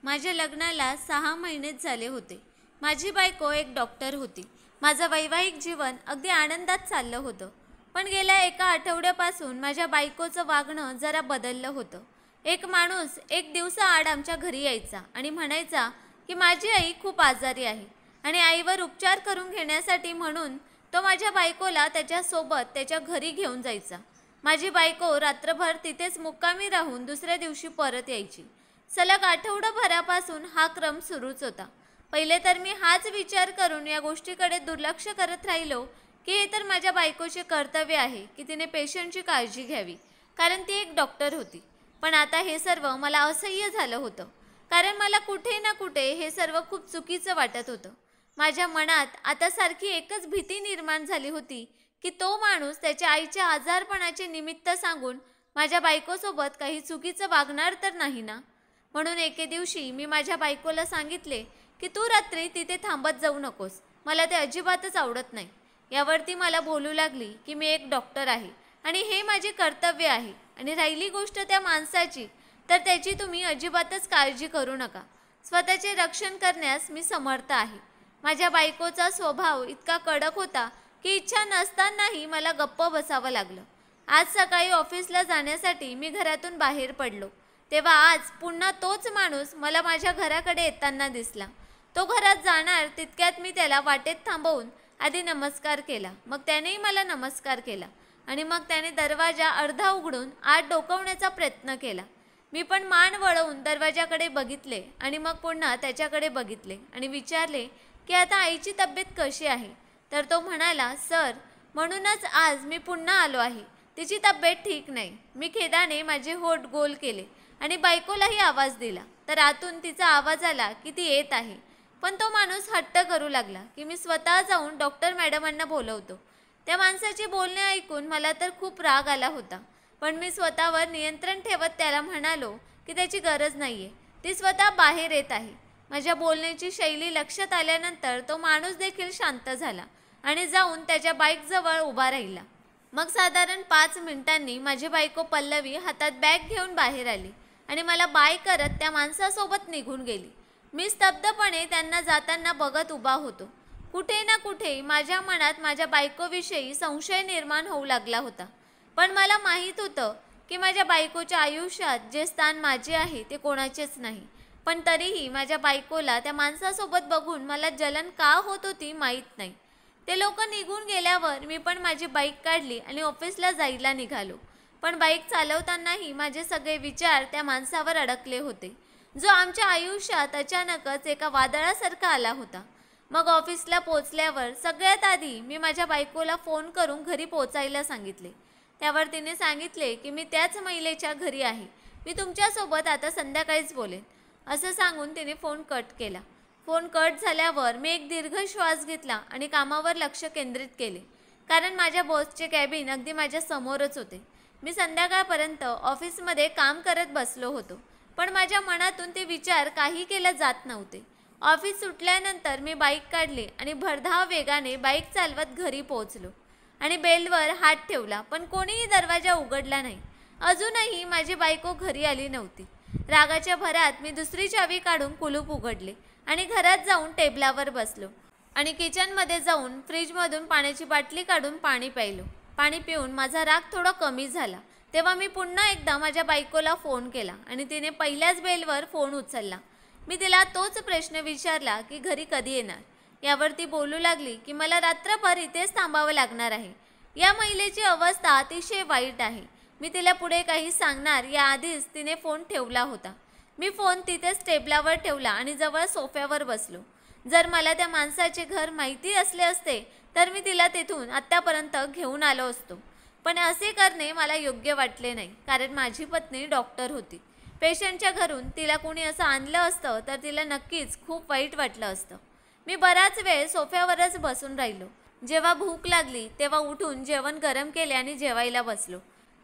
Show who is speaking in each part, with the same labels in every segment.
Speaker 1: माझ्या लग्नाला 6 महिनेच झाले होते. माझी बायको एक डॉक्टर होती. माझं वैवाहिक जीवन अगदी आनंदात चाललं होतं. पण गेल्या एका आठवड्यापासून माझ्या बायकोचं वागणं जरा बदललं होतं. एक माणूस एक दिवसाआड आमच्या घरी यायचा आणि म्हणायचा की माझी आई खूप आजारी आहे आणि आईवर उपचार करून घेण्यासाठी म्हणून तो माझ्या बायकोला त्याच्यासोबत त्याच्या घरी घेऊन जायचा. माझी बायको रात्रभर तिथेच मुक्कामी राहून दुसऱ्या दिवशी परत यायची. सलग आठवडाभरापासून हा क्रम सुरूच होता. पहिले तर मी हाच विचार करून या गोष्टीकडे दुर्लक्ष करत राहिलो की हे तर माझ्या बायकोचे कर्तव्य आहे की तिने पेशंटची काळजी घ्यावी, कारण ती एक डॉक्टर होती. पण आता हे सर्व मला असह्य झालं होतं, कारण मला कुठे ना कुठे हे सर्व खूप चुकीचं वाटत होतं. माझ्या मनात आता सारखी एकच भीती निर्माण झाली होती की तो माणूस त्याच्या आईच्या आजारपणाचे निमित्त सांगून माझ्या बायकोसोबत काही चुकीचं वागणार तर नाही ना. म्हणून एके दिवशी मी माझ्या बायकोला सांगितले की तू रात्री तिथे थांबत जाऊ नकोस, मला ते अजिबातच आवडत नाही. यावरती मला बोलू लागली की मी एक डॉक्टर आहे आणि हे माझे कर्तव्य आहे, आणि राहिली गोष्ट त्या माणसाची, तर त्याची तुम्ही अजिबातच काळजी करू नका. स्वतःचे रक्षण करण्यास मी समर्थ आहे. माझ्या बायकोचा स्वभाव इतका कडक होता की इच्छा नसतानाही मला गप्प बसावं लागलं. आज सकाळी ऑफिसला जाण्यासाठी मी घरातून बाहेर पडलो, तेव्हा आज पुन्हा तोच माणूस मला माझ्या घराकडे येताना दिसला. तो घरात जाणार तितक्यात मी त्याला वाटेत थांबवून आधी नमस्कार केला. मग त्यानेही मला नमस्कार केला आणि मग त्याने दरवाजा अर्धा उघडून आत डोकावण्याचा प्रयत्न केला. मी पण मान वळवून दरवाजाकडे बघितले आणि मग पुन्हा त्याच्याकडे बघितले आणि विचारले की आता आईची तब्येत कशी आहे. तर तो म्हणाला, सर, म्हणूनच आज मी पुन्हा आलो आहे, तिची तब्येत ठीक नाही. मी खेदाने माझे होठ गोल केले आणि बायकोलाही आवाज दिला, तर आतून तिचा आवाज आला की ती येत आहे. पण तो माणूस हट्ट करू लागला की मी स्वतः जाऊन डॉक्टर मॅडमांना बोलवतो. त्या माणसाचे बोलणे ऐकून मला तर खूप राग आला होता, पण मी स्वतःवर नियंत्रण ठेवत त्याला म्हणालो की त्याची गरज नाहीये, ती स्वतः बाहेर येत आहे. माझ्या बोलण्याची शैली लक्षात आल्यानंतर तो माणूस देखील शांत झाला आणि जाऊन त्याच्या बाईकजवळ उभा राहिला. मग साधारण 5 मिनिटांनी माझी बायको पल्लवी हातात बॅग घेऊन बाहेर आली आणि मला बाय करत त्या माणसासोबत निघून गेली. मी स्तब्धपणे त्यांना जाताना बघत उभा होतो. कुठे ना कुठे माझ्या मनात माझ्या बायकोविषयी संशय निर्माण होऊ लागला होता. पण मला माहीत होतं की माझ्या बायकोच्या आयुष्यात जे स्थान माझे आहे ते कोणाचेच नाही. पण तरीही माझ्या बायकोला त्या माणसासोबत बघून मला जलन का होत होती माहीत नाही. ते लोक निघून गेल्यावर मी पण माझी बाईक काढली आणि ऑफिसला जायला निघालो. पण बाईक चालवतानाही माझे सगळे विचार त्या माणसावर अडकले होते, जो आमच्या आयुष्यात अचानकच एका वादळासारखा आला होता. मग ऑफिसला पोचल्यावर सगळ्यात आधी मी माझ्या बायकोला फोन करून घरी पोचायला सांगितले. त्यावर तिने सांगितले की मी त्याच महिलेच्या घरी आहे, मी तुमच्यासोबत आता संध्याकाळीच बोलेन, असं सांगून तिने फोन कट केला. फोन कट झाल्यावर मी एक दीर्घ श्वास घेतला आणि कामावर लक्ष केंद्रित केले, कारण माझ्या बॉसचे कॅबिन अगदी माझ्या समोरच होते. मी संध्याकाळपर्यंत ऑफिसमध्ये काम करत बसलो होतो, पण माझ्या मनातून ते विचार काही केले जात नव्हते. ऑफिस सुटल्यानंतर मी बाईक काढली आणि भरधाव वेगाने बाईक चालवत घरी पोहोचलो आणि बेलवर हात ठेवला, पण कोणीही दरवाजा उघडला नाही. अजूनही माझी बायको घरी आली नव्हती. रागाच्या भरात मी दुसरी चावी काढून कुलूप उघडले आणि घरात जाऊन टेबलावर बसलो आणि किचनमध्ये जाऊन फ्रीजमधून पाण्याची बाटली काढून पाणी प्यायलो. पाणी पिऊन माझा राग थोडा कमी झाला. तेव्हा मी पुन्हा एकदा माझ्या बायकोला फोन केला आणि तिने पहिल्याच बेलवर फोन उचलला. मी तिला तोच प्रश्न विचारला की घरी कधी येणार. यावर ती बोलू लागली की मला रात्रभर इथेच थांबावं लागणार आहे. या महिलेची अवस्था अतिशय वाईट आहे. मी तिला पुढे काही सांगणार याआधीच तिने फोन ठेवला होता. मी फोन तिथेच टेबलावर ठेवला आणि जवळ सोफ्यावर बसलो. जर मला त्या माणसाचे घर माहिती असले असते तर मी तिला तिथून आत्तापर्यंत घेऊन आलो असतो, पण असे करणे मला योग्य वाटले नाही, कारण माझी पत्नी डॉक्टर होती. पेशंटच्या घरून तिला कोणी असं आणलं असतं तर तिला नक्कीच खूप वाईट वाटलं असतं. मी बराच वेळ सोफ्यावरच बसून राहिलो. जेव्हा भूक लागली तेव्हा उठून जेवण गरम केले आणि जेवायला बसलो.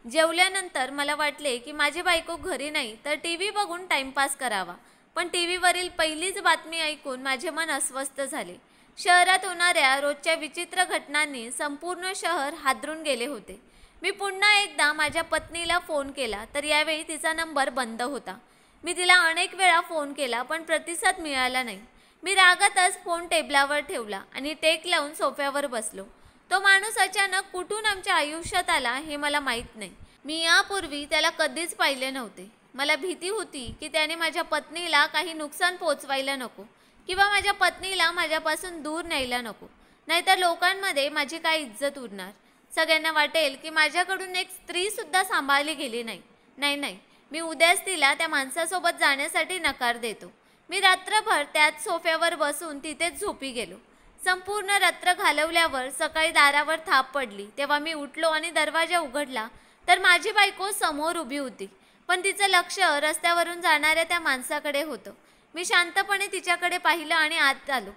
Speaker 1: जेवल्यानंतर मला वाटले की माझी बायको घरी नाही तर टीव्ही बघून टाइमपास करावा, पण टीव्हीवरील पहिलीच बातमी ऐकून माझे मन अस्वस्थ झाले. शहरात होणाऱ्या रोजच्या विचित्र घटनांनी संपूर्ण शहर हादरून गेले होते. मी पुन्हा एकदा माझ्या पत्नीला फोन केला तर यावेळी तिचा नंबर बंद होता. मी तिला अनेक वेळा फोन केला पण प्रतिसाद मिळाला नाही. मी रागातच फोन टेबलावर ठेवला आणि टेक लावून सोफ्यावर बसलो. तो माणूस अचानक कुठून आमच्या आयुष्यात आला हे मला माहीत नाही. मी यापूर्वी त्याला कधीच पाहिले नव्हते. मला भीती होती की त्याने माझ्या पत्नीला काही नुकसान पोचवायला नको किंवा माझ्या पत्नीला माझ्यापासून दूर न्यायला नको, नाहीतर लोकांमध्ये माझी काय इज्जत उरणार. सगळ्यांना वाटेल की माझ्याकडून एक स्त्रीसुद्धा सांभाळली गेली नाही. नाही, मी उद्याच तिला त्या माणसासोबत जाण्यासाठी नकार देतो. मी रात्रभर त्याच सोफ्यावर बसून तिथेच झोपी गेलो. संपूर्ण रात्र घालवल्यावर सकाळी दारावर थाप पडली. तेव्हा मी उठलो आणि दरवाजा उघडला तर माझी बायको समोर उभी होती, पण तिचं लक्ष रस्त्यावरून जाणाऱ्या त्या माणसाकडे होतं. मी शांतपणे तिच्याकडे पाहिलं आणि आत आलो.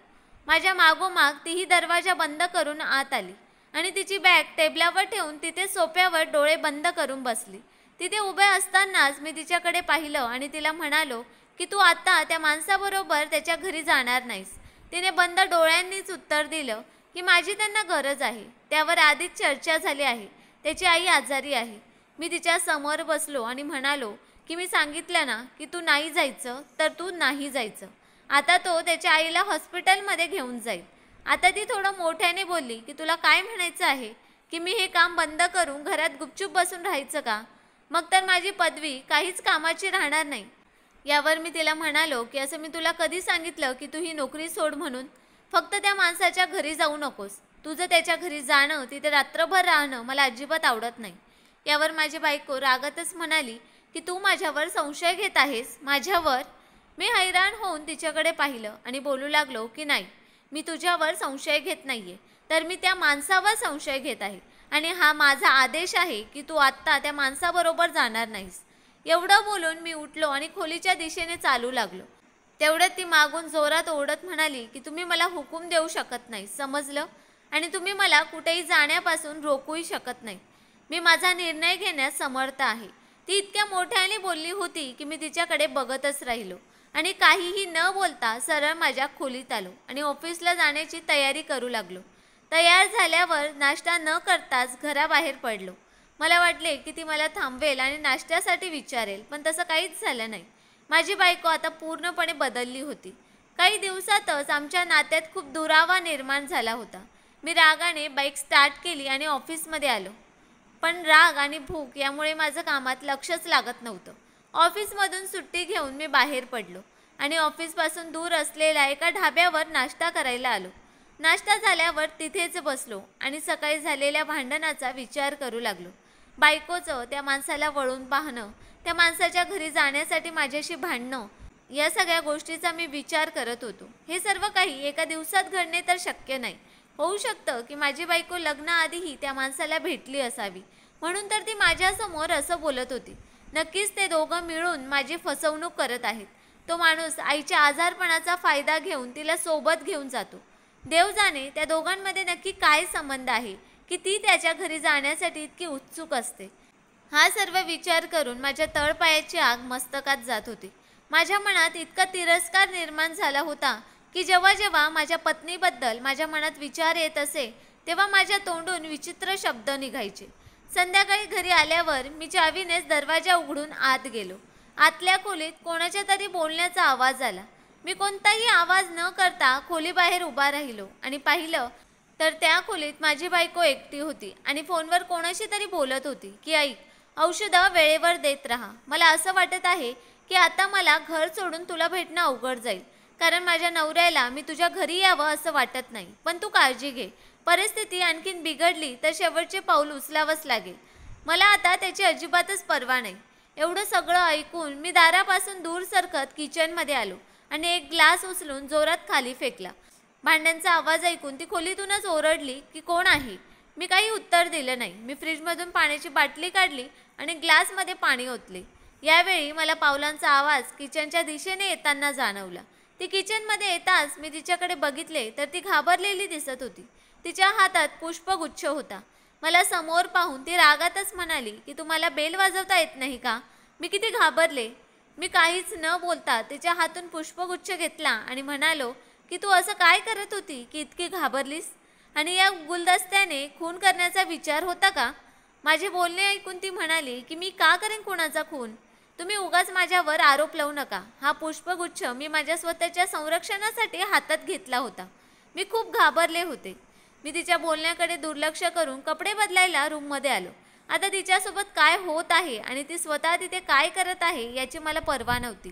Speaker 1: माझ्या मागोमाग तीही दरवाजा बंद करून आत आली आणि तिची बॅग टेबलावर ठेवून तिथे सोफ्यावर डोळे बंद करून बसली. तिथे उभे असतानाच मी तिच्याकडे पाहिलं आणि तिला म्हणालो की तू आता त्या माणसाबरोबर त्याच्या घरी जाणार नाहीस. तिने बंद डोळ्यांनीच उत्तर दिलं की माझी त्यांना गरज आहे. त्यावर आधीच चर्चा झाली आहे. त्याची आई आजारी आहे. मी तिच्या समोर बसलो आणि म्हणालो की मी सांगितलं ना की तू नाही जायचं तर तू नाही जायचं. आता तो त्याच्या आईला हॉस्पिटलमध्ये घेऊन जाईल. आता ती थोडं मोठ्याने बोलली की तुला काय म्हणायचं आहे की मी हे काम बंद करून घरात गुपचूप बसून राहायचं का? मग तर माझी पदवी काहीच कामाची राहणार नाही. यावर मी तिला म्हणालो की असं मी तुला कधी सांगितलं की तू ही नोकरी सोड म्हणून? फक्त त्या माणसाच्या घरी जाऊ नकोस. तुझं त्याच्या घरी जाणं, तिथे रात्रभर राहणं मला अजिबात आवडत नाही. यावर माझी बायको रागातच म्हणाली की तू माझ्यावर संशय घेत आहेस? माझ्यावर? मी हैराण होऊन तिच्याकडे पाहिलं आणि बोलू लागलो की नाही, मी तुझ्यावर संशय घेत नाहीये, तर मी त्या माणसावर संशय घेत आहे आणि हा माझा आदेश आहे की तू आत्ता त्या माणसाबरोबर जाणार नाहीस. एवढं बोलून मी उठलो आणि खोलीच्या दिशेने चालू लागलो. तेवढ्यात ती मागून जोरात ओरडत म्हणाली की तुम्ही मला हुकूम देऊ शकत नाही, समजलं? आणि तुम्ही मला कुठेही जाण्यापासून रोखूही शकत नाही. मी माझा निर्णय घेण्यास समर्थ आहे. ती इतक्या मोठ्याने बोलली होती की मी तिच्याकडे बघतच राहिलो आणि काहीही न बोलता सरळ माझ्या खोलीत आलो आणि ऑफिसला जाण्याची तयारी करू लागलो. तयार झाल्यावर नाश्ता न करताच घराबाहेर पडलो. मला वाटले की ती मला थांबवेल आणि नाश्त्यासाठी विचारेल, पण तसं काहीच झालं नाही. माझी बायको आता पूर्णपणे बदलली होती. काही दिवसातच आमच्या नात्यात खूप दुरावा निर्माण झाला होता. मी रागाने बाईक स्टार्ट केली आणि ऑफिसमध्ये आलो. पण राग आणि भूक यामुळे माझं कामात लक्षच लागत नव्हतं. ऑफिसमधून सुट्टी घेऊन मी बाहेर पडलो आणि ऑफिसपासून दूर असलेल्या एका ढाब्यावर नाश्ता करायला आलो. नाश्ता झाल्यावर तिथेच बसलो आणि सकाळी झालेल्या भांडणाचा विचार करू लागलो. बायकोचं त्या माणसाला वळून पाहणं, त्या माणसाच्या घरी जाण्यासाठी माझ्याशी भांडणं, या सगळ्या गोष्टीचा मी विचार करत होतो. हे सर्व काही एका दिवसात घडणे तर शक्य नाही. होऊ शकतं की माझी बायको लग्नाआधीही त्या माणसाला भेटली असावी, म्हणून तर ती माझ्यासमोर असं बोलत होती. नक्कीच ते दोघं मिळून माझी फसवणूक करत आहेत. तो माणूस आईच्या आजारपणाचा फायदा घेऊन तिला सोबत घेऊन जातो. देव जाणे त्या दोघांमध्ये नक्की काय संबंध आहे की ती त्याच्या घरी जाण्यासाठी इतकी उत्सुक असते. हा सर्व विचार करून माझ्या तळपायाची आग मस्तकात जात होती. माझ्या मनात इतका तिरस्कार निर्माण झाला होता की जेव्हा जेव्हा माझ्या पत्नीबद्दल माझ्या मनात विचार येत असे तेव्हा माझ्या तोंडून विचित्र शब्द निघायचे. संध्याकाळी घरी आल्यावर मी चावीनेच दरवाजा उघडून आत गेलो. आतल्या खोलीत कोणाच्या तरी बोलण्याचा आवाज आला. मी कोणताही आवाज न करता खोलीबाहेर उभा राहिलो आणि पाहिलं तर त्या खोलीत माझी बायको एकटी होती आणि फोनवर कोणाशी तरी बोलत होती की ऐक, औषधं वेळेवर देत राहा. मला असं वाटत आहे की आता मला घर सोडून तुला भेटणं अवघड जाईल, कारण माझ्या नवऱ्याला मी तुझ्या घरी यावं असं वाटत नाही. पण तू काळजी घे, परिस्थिती आणखीन बिघडली तर शेवटचे पाऊल उचलावंच लागेल. मला आता त्याची अजिबातच पर्वा नाही. एवढं सगळं ऐकून मी दारापासून दूर सरकत किचनमध्ये आलो आणि एक ग्लास उचलून जोरात खाली फेकला. भांड्यांचा आवाज ऐकून ती खोलीतूनच ओरडली की कोण आहे? मी काही उत्तर दिलं नाही. मी फ्रीजमधून पाण्याची बाटली काढली आणि ग्लासमध्ये पाणी ओतले. यावेळी मला पावलांचा आवाज किचनच्या दिशेने येताना जाणवला. ती किचनमध्ये येताच मी तिच्याकडे बघितले तर ती घाबरलेली दिसत होती. तिच्या हातात पुष्पगुच्छ होता. मला समोर पाहून ती रागातच म्हणाली की तुम्हाला बेल वाजवता येत नाही का? मी किती घाबरले. मी काहीच न बोलता तिच्या हातून पुष्पगुच्छ घेतला आणि म्हणालो की तू असं काय करत होती की इतकी घाबरलीस? आणि या गुलदस्त्याने खून करण्याचा विचार होता का? माझे बोलणे ऐकून ती म्हणाली की मी का करेन कोणाचा खून? तुम्ही उगाच माझ्यावर आरोप लावू नका. हा पुष्पगुच्छ मी माझ्या स्वतःच्या संरक्षणासाठी हातात घेतला होता. मी खूप घाबरले होते. मी तिच्या बोलण्याकडे दुर्लक्ष करून कपडे बदलायला रूममध्ये आलो. आता तिच्यासोबत काय होत आहे आणि ती स्वतः तिथे काय करत आहे याची मला पर्वा नव्हती.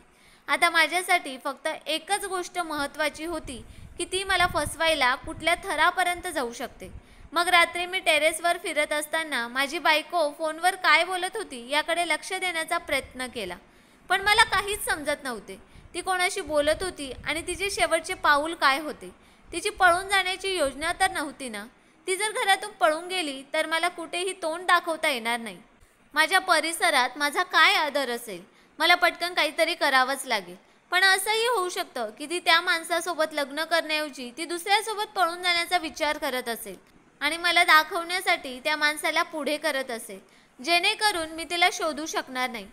Speaker 1: आता माझ्यासाठी फक्त एकच गोष्ट महत्त्वाची होती की ती मला फसवायला कुठल्या थरापर्यंत जाऊ शकते. मग रात्री मी टेरेसवर फिरत असताना माझी बायको फोनवर काय बोलत होती याकडे लक्ष देण्याचा प्रयत्न केला. पण मला काहीच समजत नव्हते. ती कोणाशी बोलत होती आणि तिचे शेवटचे पाऊल काय होते. तिची पळून जाण्याची योजना तर नव्हती ना. ती जर घरातून पळून गेली तर मला कुठेही तोंड दाखवता येणार नाही. माझ्या परिसरात माझा काय आदर असेल. मला पटकन काहीतरी करावंच लागेल. पण असंही होऊ शकतं की ती त्या माणसासोबत लग्न करण्याऐवजी ती दुसऱ्यासोबत पळून जाण्याचा विचार करत असेल आणि मला दाखवण्यासाठी त्या माणसाला पुढे करत असेल, जेणेकरून मी तिला शोधू शकणार नाही.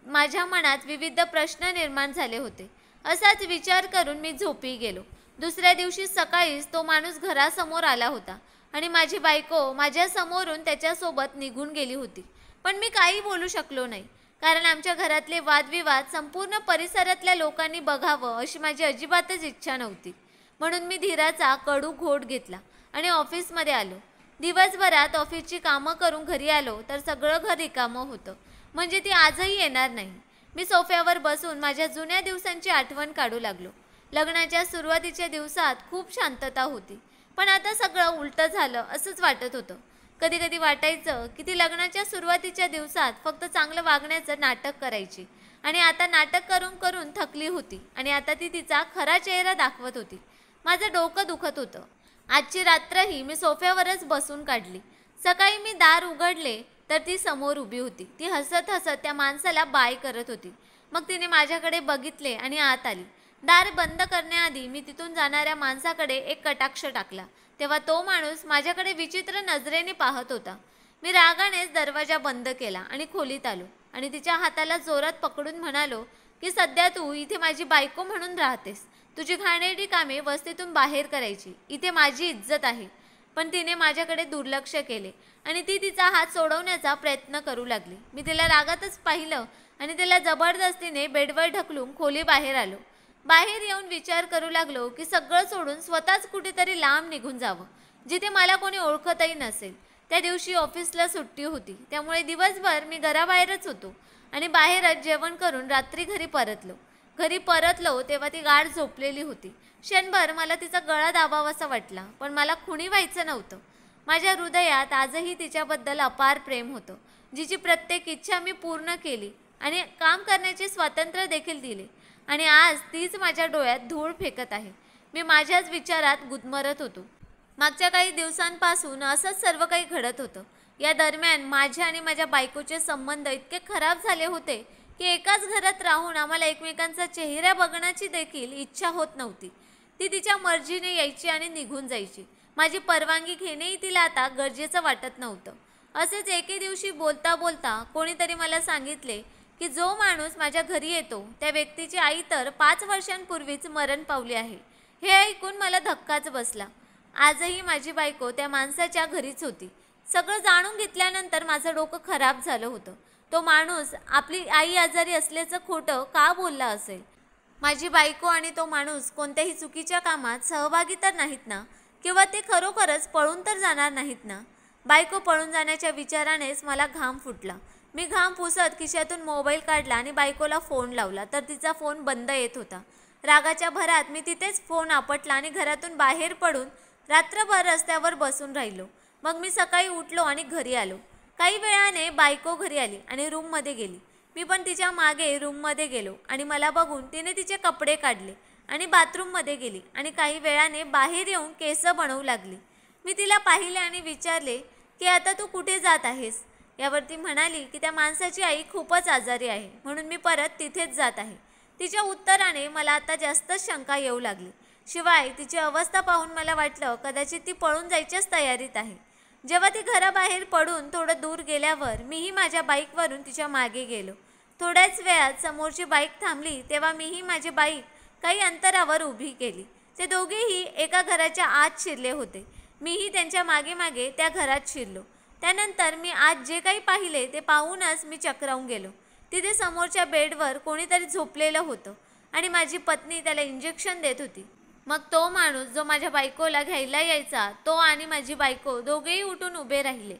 Speaker 1: माझ्या मनात विविध प्रश्न निर्माण झाले होते. असाच विचार करून मी झोपी गेलो. दुसऱ्या दिवशी सकाळीच तो माणूस घरासमोर आला होता आणि माझी बायको माझ्या समोरून त्याच्यासोबत निघून गेली होती. पण मी काही बोलू शकलो नाही, कारण आमच्या घरातले वादविवाद संपूर्ण परिसरातल्या लोकांनी बघावं अशी माझी अजिबातच इच्छा नव्हती. म्हणून मी धीराचा कडू घोट घेतला आणि ऑफिसमध्ये आलो. दिवसभरात ऑफिसची कामं करून घरी आलो तर सगळं घर रिकामं होतं. म्हणजे ती आजही येणार नाही. मी सोफ्यावर बसून माझ्या जुन्या दिवसांची आठवण काढू लागलो. लग्नाच्या सुरुवातीच्या दिवसात खूप शांतता होती, पण आता सगळं उलटं झालं असंच वाटत होतं. कधी कधी वाटायचं की ती लग्नाच्या सुरुवातीच्या दिवसात फक्त चांगलं वागण्याचं नाटक करायची आणि आता नाटक करून करून थकली होती आणि आता ती तिचा खरा चेहरा दाखवत होती. माझं डोकं दुखत होतं. आजची रात्रही मी सोफ्यावरच बसून काढली. सकाळी मी दार उघडले तर ती समोर उभी होती. ती हसत हसत त्या माणसाला बाय करत होती. मग तिने माझ्याकडे बघितले आणि आत आली. दार बंद करण्याआधी मी तिथून जाणाऱ्या माणसाकडे एक कटाक्ष टाकला. तेव्हा तो माणूस माझ्याकडे विचित्र नजरेने पाहत होता. मी रागानेच दरवाजा बंद केला आणि खोलीत आलो आणि तिच्या हाताला जोरात पकडून म्हणालो की सध्या तू इथे माझी बायको म्हणून राहतेस. तुझी घाणेरडी कामे वस्तीतून बाहेर करायची. इथे माझी इज्जत आहे. पण तिने माझ्याकडे दुर्लक्ष केले आणि ती तिचा हात सोडवण्याचा प्रयत्न करू लागली. मी तिला रागातच पाहिलं आणि तिला जबरदस्तीने बेडवर ढकलून खोली बाहेर आलो. बाहेर येऊन विचार करू लागलो की सगळं सोडून स्वतःच कुठेतरी लांब निघून जावं, जिथे मला कोणी ओळखतही नसेल. त्या दिवशी ऑफिसला सुट्टी होती, त्यामुळे दिवसभर मी घराबाहेरच होतो आणि बाहेरच जेवण करून रात्री घरी परतलो तेव्हा ती गाढ झोपलेली होती. क्षणभर मला तिचा गळा दाबावासा वाटला, पण मला खुणी व्हायचं नव्हतं. माझ्या हृदयात आजही तिच्याबद्दल अपार प्रेम होतं, जिची प्रत्येक इच्छा मी पूर्ण केली आणि काम करण्याचे स्वातंत्र्य देखील दिले. आणि आज तीच माझ्या डोळ्यात धूळ फेकत आहे. मी माझ्याच विचारात गुदमरत होतो. मागच्या काही दिवसांपासून असंच सर्व काही घडत होतं. या दरम्यान माझ्या आणि माझ्या बायकोचे संबंध इतके खराब झाले होते की एकाच घरात राहून आम्हाला एकमेकांचा चेहरा बघण्याची देखील इच्छा होत नव्हती. ती तिच्या मर्जीने यायची आणि निघून जायची. माझी परवानगी घेणेही तिला आता गरजेचं वाटत नव्हतं. असेच एके दिवशी बोलता बोलता कोणीतरी मला सांगितले की जो माणूस माझ्या घरी येतो त्या व्यक्तीची आई तर 5 वर्षांपूर्वीच मरण पावली आहे. हे ऐकून मला धक्काच बसला. आजही माझी बायको त्या माणसाच्या घरीच होती. सगळं जाणून घेतल्यानंतर माझं डोकं खराब झालं होतं. तो माणूस आपली आई आजारी असल्याचं खोटं का बोलला असेल? माझी बायको आणि तो माणूस कोणत्याही चुकीच्या कामात सहभागी तर नाहीत ना? किंवा ते खरोखरच पळून तर जाणार नाहीत ना? बायको पळून जाण्याच्या विचारानेच मला घाम फुटला. मी घाम पुसत खिशातून मोबाईल काढला आणि बायकोला फोन लावला तर तिचा फोन बंद येत होता. रागाच्या भरात मी तिथेच फोन आपटला आणि घरातून बाहेर पडून रात्रभर रस्त्यावर बसून राहिलो. मग मी सकाळी उठलो आणि घरी आलो. काही वेळाने बायको घरी आली आणि रूममध्ये गेली. मी पण तिच्या मागे रूममध्ये गेलो आणि मला बघून तिने तिचे कपडे काढले आणि बाथरूममध्ये गेली आणि काही वेळाने बाहेर येऊन केस बनवू लागली. मी तिला पाहिले आणि विचारले की आता तू कुठे जात आहेस? यावर ती म्हणाली की त्या माणसाची आई खूपच आजारी आहे, म्हणून मी परत तिथेच जात आहे. तिच्या उत्तराने मला आता जास्तच शंका येऊ लागली. शिवाय तिची अवस्था पाहून मला वाटलं कदाचित ती पळून जायच्याच तयारीत आहे. जेव्हा ती घराबाहेर पडून थोडं दूर गेल्यावर मीही माझ्या बाईकवरून तिच्या मागे गेलो. थोड्याच वेळात समोरची बाईक थांबली तेव्हा मीही माझी बाईक काही अंतरावर उभी केली. ते दोघेही एका घराच्या आत शिरले होते. मीही त्यांच्या मागे मागे त्या घरात शिरलो. त्यानंतर मी आज जे काही पाहिले ते पाहूनच मी चक्रावून गेलो. तिथे समोरच्या बेडवर कोणीतरी झोपलेलं होतं आणि माझी पत्नी त्याला इंजेक्शन देत होती. मग तो माणूस जो माझ्या बायकोला घ्यायला यायचा तो आणि माझी बायको दोघेही उठून उभे राहिले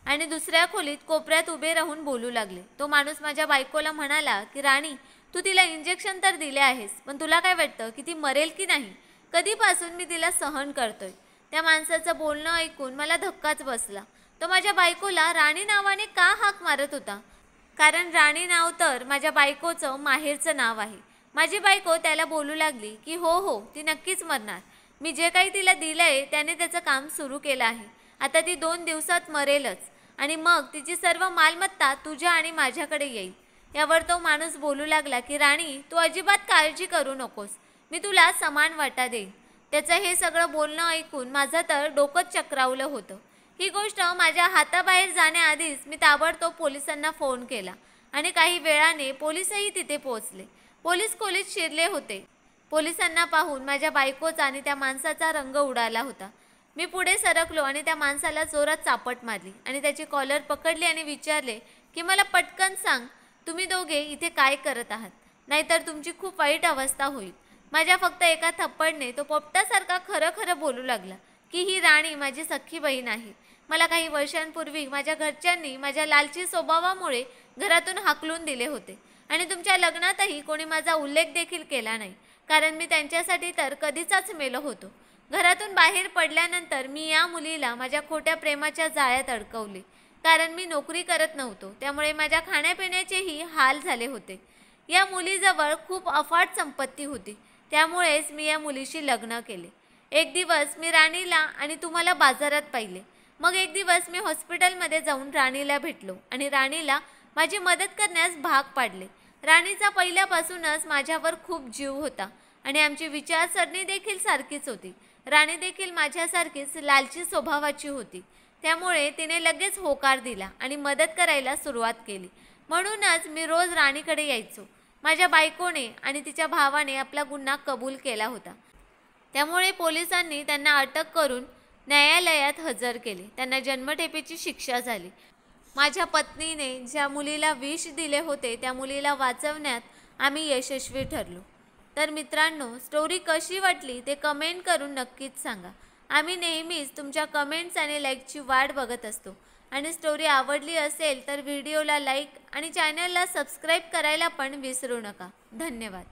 Speaker 1: आणि दुसऱ्या खोलीत कोपऱ्यात उभे राहून बोलू लागले. तो माणूस माझ्या बायकोला म्हणाला की राणी, तू तिला इंजेक्शन तर दिले आहेस, पण तुला काय वाटतं की ती मरेल की नाही? कधीपासून मी तिला सहन करतोय. त्या माणसाचं बोलणं ऐकून मला धक्काच बसला. तो माझ्या बायकोला राणी नावाने का हाक मारत होता? कारण राणी नाव तर माझ्या बायकोचं माहेरचं नाव आहे. माझी बायको त्याला बोलू लागली की हो हो, ती नक्कीच मरणार. मी जे काही तिला दिलंय त्याने त्याचं काम सुरू केलं आहे. आता ती 2 दिवसात मरेलच आणि मग तिची सर्व मालमत्ता तुझ्या आणि माझ्याकडे येईल. यावर तो माणूस बोलू लागला की राणी, तू अजिबात काळजी करू नकोस, मी तुला समान वाटा देईन. त्याचं हे सगळं बोलणं ऐकून माझं तर डोकंच चक्रावलं होतं. ही गोष्ट माझ्या हाताबाहेर जाण्याआधीच मी ताबडतोब पोलिसांना फोन केला आणि काही वेळाने पोलीसही तिथे पोहोचले. पोलीस खोलीत शिरले होते. पोलिसांना पाहून माझ्या बायकोचा आणि त्या माणसाचा रंग उडाला होता. मी पुढे सरकलो आणि त्या माणसाला जोरात चापट मारली आणि त्याची कॉलर पकडली आणि विचारले की मला पटकन सांग, तुम्ही दोघे इथे काय करत आहात, नाहीतर तुमची खूप वाईट अवस्था होईल. माझ्या फक्त एका थप्पडने तो पोपटासारखा खरं खरं बोलू लागला की ही राणी माझी सख्खी बहीण आहे. मला काही वर्षांपूर्वी माझ्या घरच्यांनी माझ्या लालची स्वभावामुळे घरातून हाकलून दिले होते आणि तुमच्या लग्नातही कोणी माझा उल्लेख देखील केला नाही, कारण मी त्यांच्यासाठी तर कधीचाच मेलो होतो. घरातून बाहेर पडल्यानंतर मी या मुलीला माझ्या खोट्या प्रेमाच्या जाळ्यात अडकवले, कारण मी नोकरी करत नव्हतो. त्यामुळे माझ्या खाण्यापिण्याचेही हाल झाले होते. या मुलीजवळ खूप अफाट संपत्ती होती, त्यामुळेच मी या मुलीशी लग्न केले. एक दिवस मी राणीला आणि तुम्हाला बाजारात पाहिले. मग एक दिवस मी हॉस्पिटलमध्ये जाऊन राणीला भेटलो आणि राणीला माझी मदत करण्यास भाग पाडले. राणीचा पहिल्यापासूनच माझ्यावर खूप जीव होता आणि आमची विचारसरणी देखील सारखीच होती. राणी देखील माझ्यासारखीच लालची स्वभावाची होती, त्यामुळे तिने लगेच होकार दिला आणि मदत करायला सुरुवात केली. म्हणूनच मी रोज राणीकडे यायचो. माझ्या बायकोने आणि तिच्या भावाने आपला गुन्हा कबूल केला होता, त्यामुळे पोलिसांनी त्यांना अटक करून न्यायालयात हजर केले. त्यांना जन्मठेपेची शिक्षा झाली. माझ्या पत्नीने ज्या मुलीला विष दिले होते त्या मुलीला वाचवण्यात आम्ही यशस्वी ठरलो. तर मित्रांनो, स्टोरी कशी वाटली ते कमेंट करून नक्कीच सांगा. आम्ही नेहमीच तुमच्या कमेंट्स आणि लाईकची वाट बघत असतो. आणि स्टोरी आवडली असेल तर व्हिडिओला लाईक आणि चॅनलला सबस्क्राईब करायला पण विसरू नका. धन्यवाद.